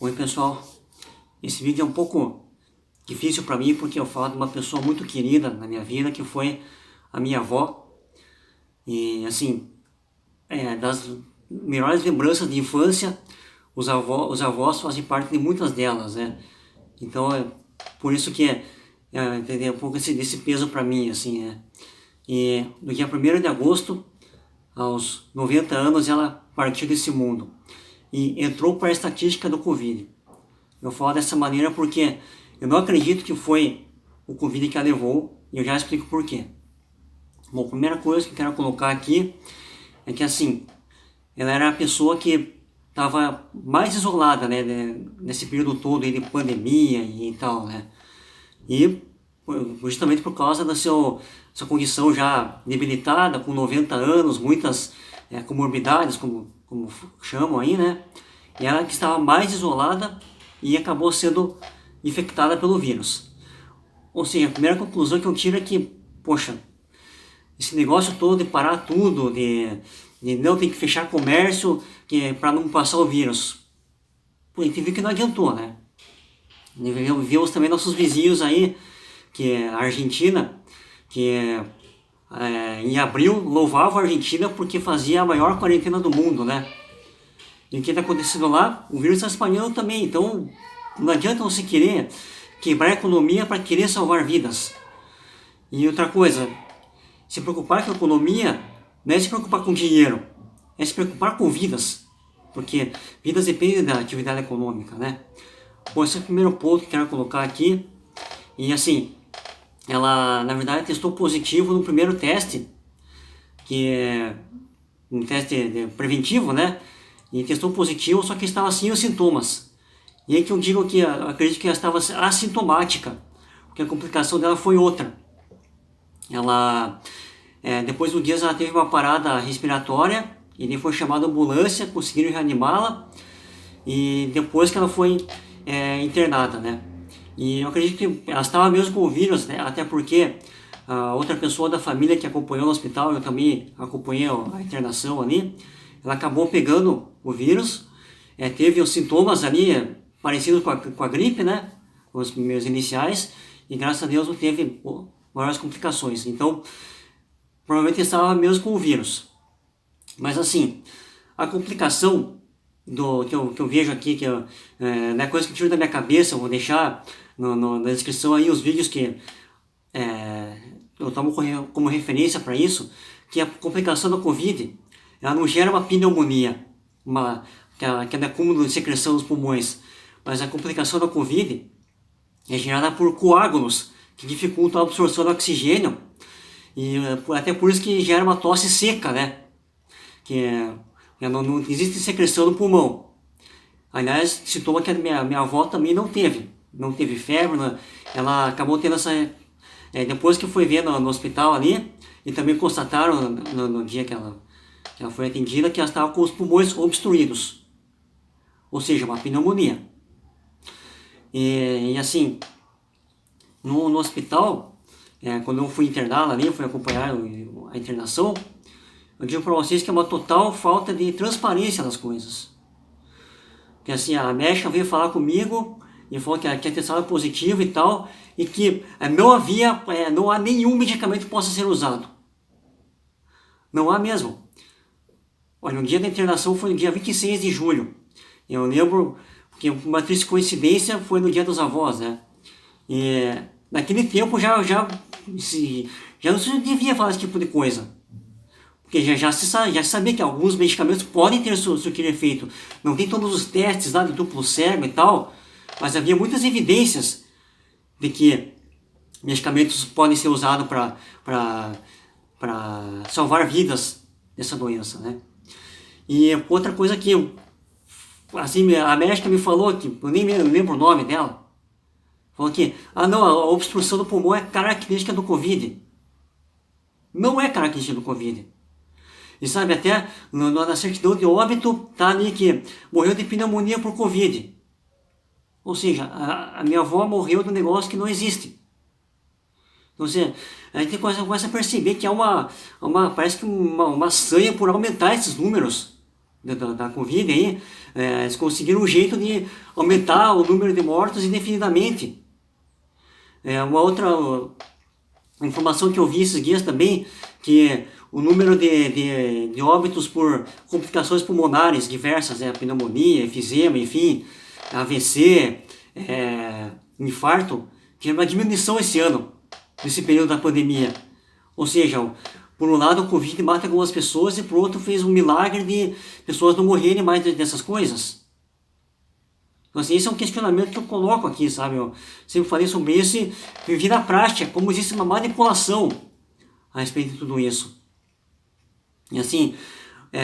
Oi pessoal, esse vídeo é um pouco difícil para mim porque eu falo de uma pessoa muito querida na minha vida que foi a minha avó. E assim, das melhores lembranças de infância, os avós fazem parte de muitas delas, né? Então é por isso que tem um pouco desse peso para mim, assim, né? E no dia 1º de agosto, aos 90 anos, ela partiu desse mundo e entrou para a estatística do Covid. Eu falo dessa maneira porque eu não acredito que foi o Covid que a levou, e eu já explico por quê. Bom, a primeira coisa que eu quero colocar aqui é que assim, ela era a pessoa que estava mais isolada, né, nesse período todo aí de pandemia e tal, né, e justamente por causa da sua condição já debilitada, com 90 anos, muitas comorbidades, como chamam aí, né, e ela que estava mais isolada e acabou sendo infectada pelo vírus. Ou seja, a primeira conclusão que eu tiro é que, poxa, esse negócio todo de parar tudo, de não ter que fechar comércio para não passar o vírus, pô, a gente viu que não adiantou, né? Vimos também nossos vizinhos aí, que é a Argentina, que em abril louvava a Argentina porque fazia a maior quarentena do mundo, né? E o que está acontecendo lá? O vírus está espalhando também, então não adianta você querer quebrar a economia para querer salvar vidas. E outra coisa, se preocupar com a economia não é se preocupar com dinheiro, é se preocupar com vidas, porque vidas dependem da atividade econômica, né? Bom, esse é o primeiro ponto que eu quero colocar aqui. E assim, ela na verdade testou positivo no primeiro teste, que é um teste preventivo, né? E testou positivo, só que estava sem os sintomas. E aí que eu digo que acredito que ela estava assintomática, porque a complicação dela foi outra. Ela, depois de um dia, ela teve uma parada respiratória, e daí foi chamada a ambulância, conseguiram reanimá-la, e depois que ela foi internada, né? E eu acredito que ela estava mesmo com o vírus, né? Até porque a outra pessoa da família que acompanhou no hospital, eu também acompanhei a internação ali, ela acabou pegando o vírus, teve os sintomas ali parecidos com a gripe, né? Os meus iniciais, e graças a Deus não teve maiores complicações. Então, provavelmente estava mesmo com o vírus. Mas assim, a complicação que eu vejo aqui, que não é coisa que eu tiro da minha cabeça, eu vou deixar na descrição aí os vídeos que eu tomo como referência para isso, que a complicação da Covid, ela não gera uma pneumonia, que é acúmulo de secreção nos pulmões, mas a complicação da Covid é gerada por coágulos que dificultam a absorção do oxigênio, e até por isso que gera uma tosse seca, né? Que não existe secreção no pulmão. Aliás, sintoma que a minha avó também não teve febre, né? Ela acabou tendo essa... depois que foi ver no hospital ali, e também constataram no dia que ela foi atendida, que ela estava com os pulmões obstruídos, ou seja, uma pneumonia. E assim, no hospital, quando eu fui interná-la ali, eu fui acompanhar a internação, eu digo para vocês que é uma total falta de transparência das coisas. Porque assim, a médica veio falar comigo e falou que a testagem era positiva e tal, e que não há nenhum medicamento que possa ser usado. Não há mesmo. Olha, o dia da internação foi no dia 26 de julho. Eu lembro, porque uma triste coincidência foi no dia dos avós, né? E naquele tempo já não se devia falar esse tipo de coisa. Porque já se sabia que alguns medicamentos podem ter seu efeito. Não tem todos os testes lá de duplo cego e tal, mas havia muitas evidências de que medicamentos podem ser usados para salvar vidas dessa doença, né? E outra coisa que assim, a médica me falou, que eu nem lembro o nome dela, falou que, não, a obstrução do pulmão é característica do Covid. Não é característica do Covid. E sabe, até na certidão de óbito tá ali que morreu de pneumonia por Covid. Ou seja, a minha avó morreu de um negócio que não existe. Então, assim, a gente começa a perceber que há parece que uma sanha por aumentar esses números da Covid aí, eles conseguiram um jeito de aumentar o número de mortos indefinidamente. Uma outra informação que eu vi esses dias também, que o número de óbitos por complicações pulmonares diversas, pneumonia, efizema, enfim, AVC, infarto, que é uma diminuição esse ano, nesse período da pandemia. Ou seja, por um lado o Covid mata algumas pessoas e por outro fez um milagre de pessoas não morrerem mais dessas coisas. Então, assim, esse é um questionamento que eu coloco aqui, sabe? Eu sempre falei sobre isso e vivi na prática, como existe uma manipulação a respeito de tudo isso. E assim,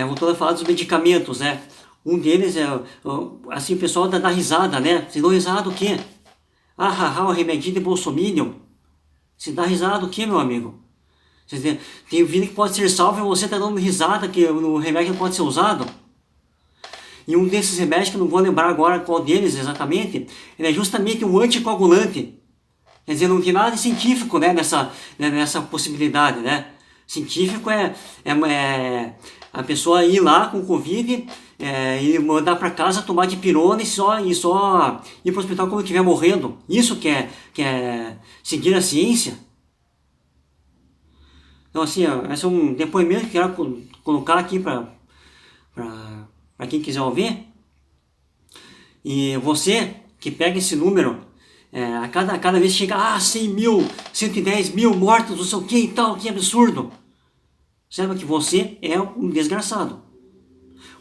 voltando a falar dos medicamentos, né? Um deles assim, o pessoal dá risada, né? Vocês dão risada do quê? O remedinho de bolsominion. Você dá risada do quê, meu amigo? Tem vida que pode ser salva e você está dando risada que o remédio pode ser usado? E um desses remédios, que eu não vou lembrar agora qual deles exatamente, ele é justamente um anticoagulante. Quer dizer, não tem nada de científico, né, nessa possibilidade, né? Científico é a pessoa ir lá com Covid e mandar para casa tomar dipirona e só ir para o hospital quando estiver morrendo. Isso que é seguir a ciência. Então, assim, esse é um depoimento que eu quero colocar aqui para quem quiser ouvir. E você que pega esse número, a cada vez chega 100 mil, 110 mil mortos, não sei o que e tal, que absurdo. Saiba que você é um desgraçado.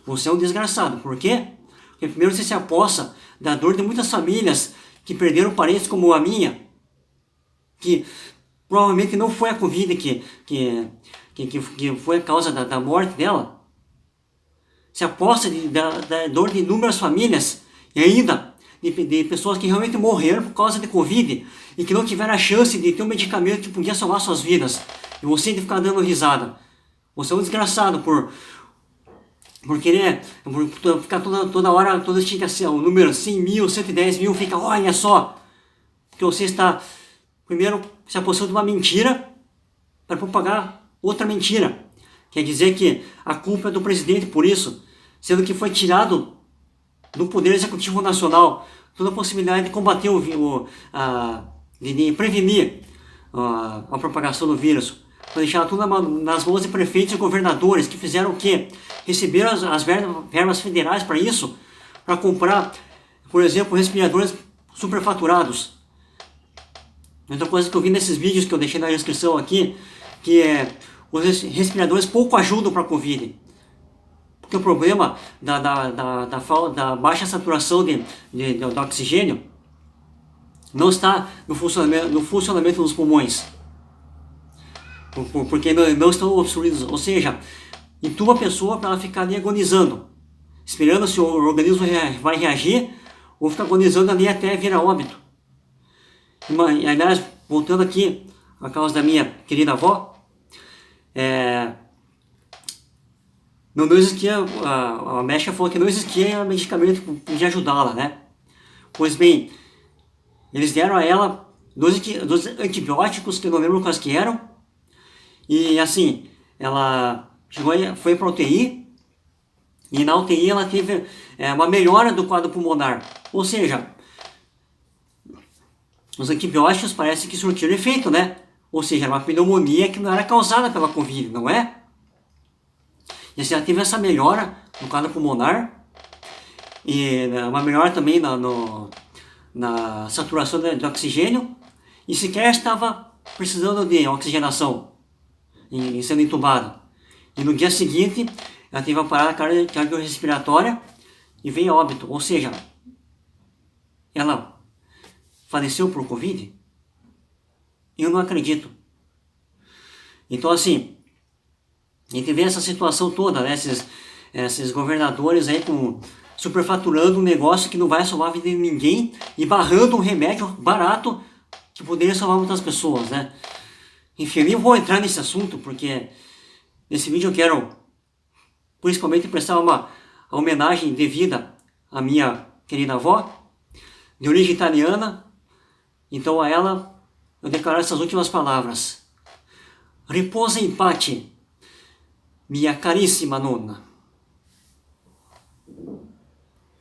Você é um desgraçado. Por quê? Porque primeiro você se aposta da dor de muitas famílias que perderam parentes como a minha, que provavelmente não foi a Covid que foi a causa da morte dela. Se aposta da dor de inúmeras famílias e ainda de pessoas que realmente morreram por causa de Covid e que não tiveram a chance de ter um medicamento que podia salvar suas vidas. E você de ficar dando risada. Você é um desgraçado por ficar toda hora, assim, o número 100 mil, 110 mil, fica, olha só, que você está, primeiro, se apostando de uma mentira para propagar outra mentira. Quer dizer que a culpa é do presidente por isso, sendo que foi tirado do Poder Executivo Nacional toda a possibilidade de combater de prevenir a propagação do vírus. Foi deixado tudo nas mãos de prefeitos e governadores, que fizeram o quê? Receberam as verbas federais para isso, para comprar, por exemplo, respiradores superfaturados. Outra coisa que eu vi nesses vídeos que eu deixei na descrição aqui, que os respiradores pouco ajudam para a Covid. Porque o problema da baixa saturação de oxigênio não está no funcionamento dos pulmões. Porque não estão obstruídos, ou seja, entuba a pessoa para ela ficar ali agonizando, esperando se o organismo vai reagir ou ficar agonizando ali até virar óbito. E, aliás, voltando aqui a causa da minha querida avó, não existia, a médica falou que não existia medicamento que podia ajudá-la, né? Pois bem, eles deram a ela dois antibióticos que eu não lembro quais que eram. E assim, ela foi para a UTI e na UTI ela teve uma melhora do quadro pulmonar. Ou seja, os antibióticos parece que surtiram efeito, né? Ou seja, era uma pneumonia que não era causada pela Covid, não é? E assim, ela teve essa melhora no quadro pulmonar e uma melhora também na saturação de oxigênio e sequer estava precisando de oxigenação e sendo entubada. E no dia seguinte, ela teve uma parada cardiorrespiratória e veio a óbito. Ou seja, ela faleceu por Covid? Eu não acredito. Então, assim, a gente vê essa situação toda, né? Esses governadores aí superfaturando um negócio que não vai salvar a vida de ninguém e barrando um remédio barato que poderia salvar muitas pessoas, né? Enfim, eu nem vou entrar nesse assunto, porque nesse vídeo eu quero principalmente prestar uma homenagem devida à minha querida avó, de origem italiana. Então a ela eu declaro essas últimas palavras: Riposa in pace, mia carissima nonna.